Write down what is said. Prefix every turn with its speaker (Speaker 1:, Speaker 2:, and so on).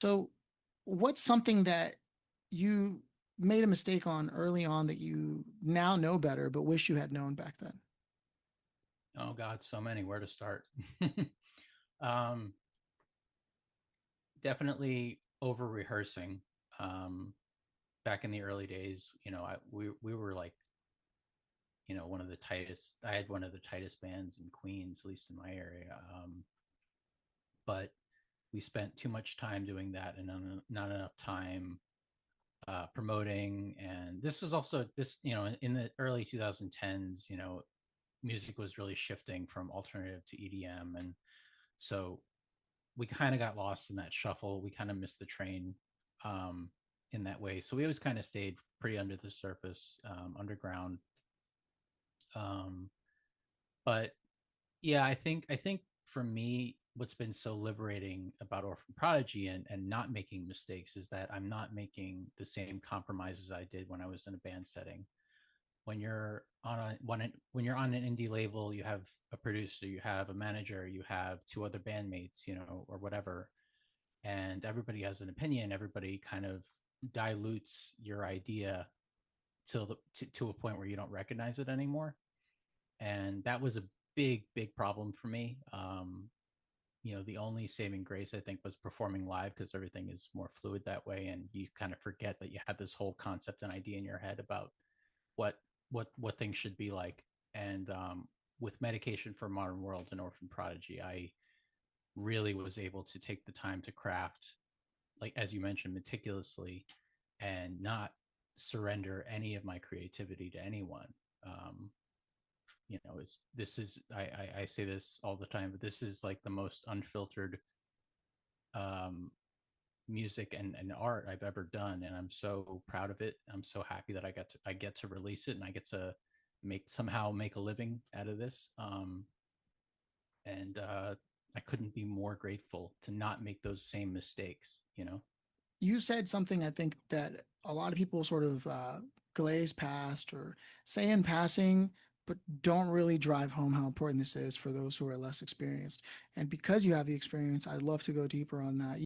Speaker 1: So, what's something that you made a mistake on early on that you now know better, but wish you had known back then?
Speaker 2: Oh God, so many. Where to start? um, Definitely over rehearsing. Um, Back in the early days, we were like, one of the tightest. I had one of the tightest bands in Queens, at least in my area. But we spent too much time doing that, and not enough time promoting. And this was also this, in the early 2010s. Music was really shifting from alternative to EDM, and so we kind of got lost in that shuffle. We kind of missed the train um, in that way. So we always kind of stayed pretty under the surface, underground. Um, but yeah, I think for me, what's been so liberating about Orphan Prodigy and not making mistakes is that I'm not making the same compromises I did when I was in a band setting. When you're on an indie label, you have a producer, you have a manager, you have two other bandmates, or whatever, and everybody has an opinion. Everybody kind of dilutes your idea to a point where you don't recognize it anymore. And that was a big problem for me. The only saving grace I think was performing live, because everything is more fluid that way, and you kind of forget that you have this whole concept and idea in your head about what what things should be like. And with Medication for a Modern World and Orphan Prodigy, I really was able to take the time to craft, like as you mentioned, meticulously, and not surrender any of my creativity to anyone. Um, is this is I say this all the time, but this is like the most unfiltered um, music and art I've ever done, and I'm so proud of it. I'm so happy that I get to release it, and I get to make a living out of this. And I couldn't be more grateful to not make those same mistakes.
Speaker 1: You said something I think that a lot of people sort of glaze past or say in passing, but don't really drive home how important this is for those who are less experienced. And because you have the experience, I'd love to go deeper on that.